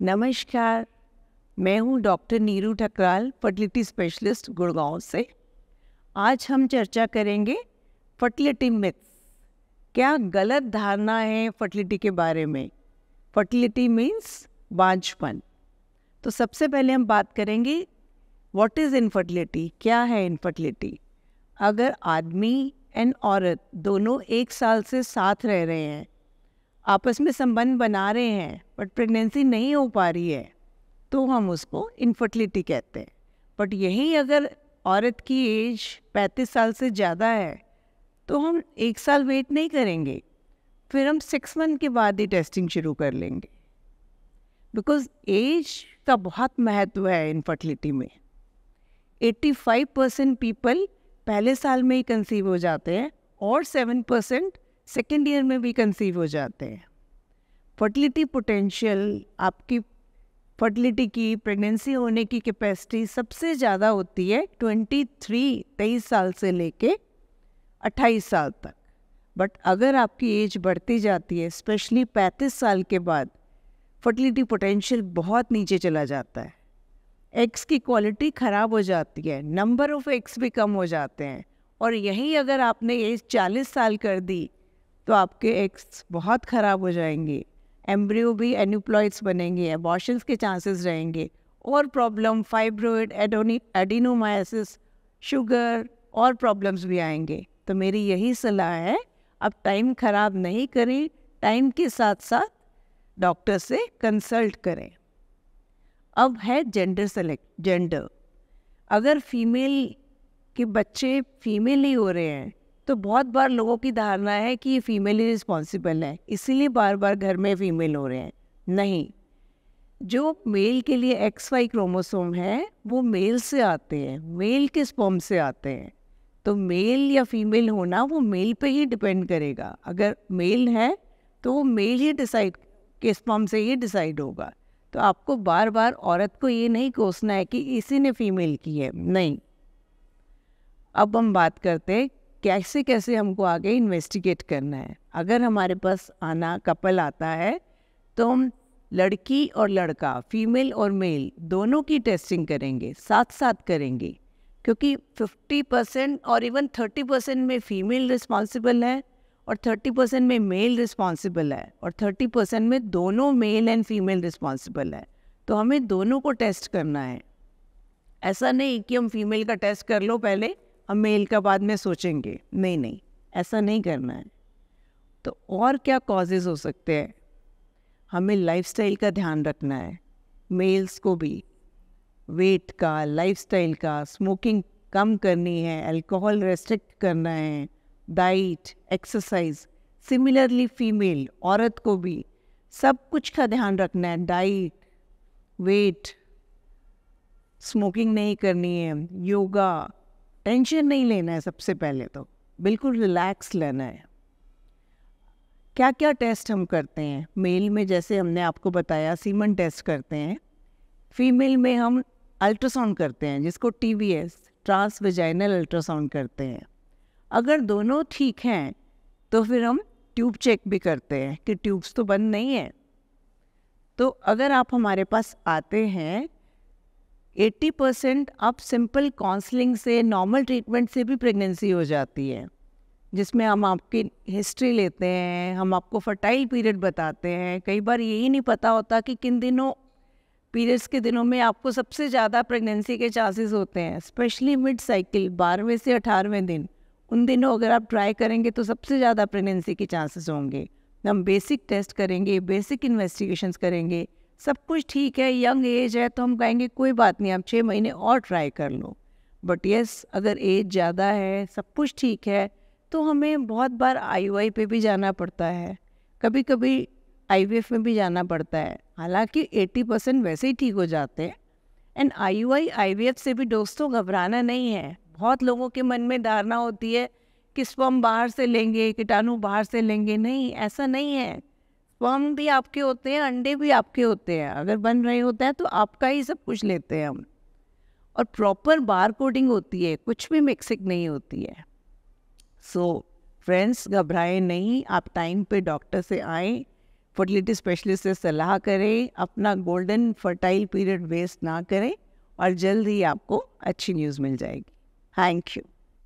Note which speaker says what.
Speaker 1: नमस्कार, मैं हूँ doctor Neeru Thakral, fertility specialist Gurgaon से। आज हम चर्चा करेंगे फर्टिलिटी मिथ्स। क्या गलत धारणा है फर्टिलिटी के बारे में? फर्टिलिटी मीन्स बांझपन। तो सबसे पहले हम बात करेंगे व्हाट इज़ इनफर्टिलिटी, क्या है इनफर्टिलिटी। अगर आदमी एंड औरत दोनों 1 साल से साथ रह रहे हैं, आपस में संबंध बना रहे हैं, बट प्रेगनेंसी नहीं हो पा रही है, तो हम उसको इनफर्टिलिटी कहते हैं। बट यही अगर औरत की एज 35 साल से ज़्यादा है, तो हम 1 साल वेट नहीं करेंगे, फिर हम 6 मंथ के बाद ही टेस्टिंग शुरू कर लेंगे। बिकॉज एज का बहुत महत्व है इनफर्टिलिटी में। 85% पीपल पहले साल में ही कंसीव हो जाते हैं और 7% सेकेंड ईयर में भी कंसीव हो जाते हैं। फर्टिलिटी पोटेंशियल, आपकी फर्टिलिटी की प्रेगनेंसी होने की कैपेसिटी सबसे ज़्यादा होती है 23 साल से लेके 28 साल तक। बट अगर आपकी एज बढ़ती जाती है, स्पेशली 35 साल के बाद, फर्टिलिटी पोटेंशियल बहुत नीचे चला जाता है। एग्स की क्वालिटी ख़राब हो जाती है, नंबर ऑफ एग्स भी कम हो जाते हैं। और यही अगर आपने एज 40 साल कर दी, तो आपके एग्स बहुत ख़राब हो जाएंगे, एम्ब्रियो भी एन्यूप्लॉइड्स बनेंगे, अबॉर्शंस के चांसेस रहेंगे, और प्रॉब्लम फाइब्रोइड, एडिनोमायोसिस, शुगर और प्रॉब्लम्स भी आएंगे। तो मेरी यही सलाह है, अब टाइम ख़राब नहीं करें, टाइम के साथ साथ डॉक्टर से कंसल्ट करें। अब है जेंडर। अगर फीमेल के बच्चे फीमेल ही हो रहे हैं, तो बहुत बार लोगों की धारणा है कि ये फीमेल ही रिस्पॉन्सिबल है, इसीलिए बार बार घर में फीमेल हो रहे हैं। नहीं, जो मेल के लिए XY क्रोमोसोम है वो मेल से आते हैं, मेल के स्पर्म से आते हैं। तो मेल या फीमेल होना वो मेल पे ही डिपेंड करेगा। अगर मेल है तो वो मेल ही डिसाइड के स्पर्म से ही डिसाइड होगा। तो आपको बार बार औरत को ये नहीं कोसना है कि इसी ने फीमेल की है, नहीं। अब हम बात करते हैं कैसे कैसे हमको आगे इन्वेस्टिगेट करना है। अगर हमारे पास कपल आता है, तो हम लड़की और लड़का, फीमेल और मेल, दोनों की टेस्टिंग करेंगे, साथ साथ करेंगे। क्योंकि 50% और इवन 30% में फीमेल रिस्पॉन्सिबल है और 30% में मेल रिस्पॉन्सिबल है और 30% में दोनों मेल एंड फीमेल रिस्पॉन्सिबल है। तो हमें दोनों को टेस्ट करना है। ऐसा नहीं कि हम फीमेल का टेस्ट कर लो पहले, हम मेल का बाद में सोचेंगे, नहीं, ऐसा नहीं करना है। तो और क्या कॉजेज़ हो सकते हैं? हमें लाइफस्टाइल का ध्यान रखना है, मेल्स को भी, वेट का, लाइफस्टाइल का, स्मोकिंग कम करनी है, अल्कोहल रेस्ट्रिक्ट करना है, डाइट, एक्सरसाइज। सिमिलरली फीमेल, औरत को भी सब कुछ का ध्यान रखना है, डाइट, वेट, स्मोकिंग नहीं करनी है, योगा, टेंशन नहीं लेना है। सबसे पहले तो बिल्कुल रिलैक्स लेना है। क्या क्या टेस्ट हम करते हैं? मेल में जैसे हमने आपको बताया सीमन टेस्ट करते हैं, फीमेल में हम अल्ट्रासाउंड करते हैं, जिसको TVS, ट्रांस वेजाइनल अल्ट्रासाउंड करते हैं। अगर दोनों ठीक हैं तो फिर हम ट्यूब चेक भी करते हैं कि ट्यूब्स तो बंद नहीं है। तो अगर आप हमारे पास आते हैं, 80% अब सिंपल काउंसलिंग से, नॉर्मल ट्रीटमेंट से भी प्रेगनेंसी हो जाती है, जिसमें हम आपकी हिस्ट्री लेते हैं, हम आपको फर्टाइल पीरियड बताते हैं। कई बार यही नहीं पता होता कि किन दिनों, पीरियड्स के दिनों में आपको सबसे ज़्यादा प्रेगनेंसी के चांसेस होते हैं, स्पेशली मिड साइकिल 12वें से 18वें दिन। उन दिनों अगर आप ट्राई करेंगे तो सबसे ज़्यादा प्रेगनेंसी के चांसेस होंगे। हम बेसिक टेस्ट करेंगे, बेसिक इन्वेस्टिगेशंस करेंगे, सब कुछ ठीक है, यंग एज है, तो हम कहेंगे कोई बात नहीं, आप 6 महीने और ट्राई कर लो। बट यस, अगर एज ज़्यादा है, सब कुछ ठीक है, तो हमें बहुत बार IUI पे भी जाना पड़ता है, कभी कभी IVF में भी जाना पड़ता है। हालांकि 80% वैसे ही ठीक हो जाते हैं। एंड IUI IVF से भी दोस्तों घबराना नहीं है। बहुत लोगों के मन में धारणा होती है कि स्पर्म बाहर से लेंगे, कीटाणु बाहर से लेंगे। नहीं, ऐसा नहीं है। स्पर्म भी आपके होते हैं, अंडे भी आपके होते हैं। अगर बन रहे होते हैं तो आपका ही सब कुछ लेते हैं हम। और प्रॉपर बार कोडिंग होती है, कुछ भी मिक्सिंग नहीं होती है। सो फ्रेंड्स, घबराएं नहीं, आप टाइम पे डॉक्टर से आएँ, फर्टिलिटी स्पेशलिस्ट से सलाह करें, अपना गोल्डन फर्टाइल पीरियड वेस्ट ना करें और जल्द ही आपको अच्छी न्यूज़ मिल जाएगी। Thank you.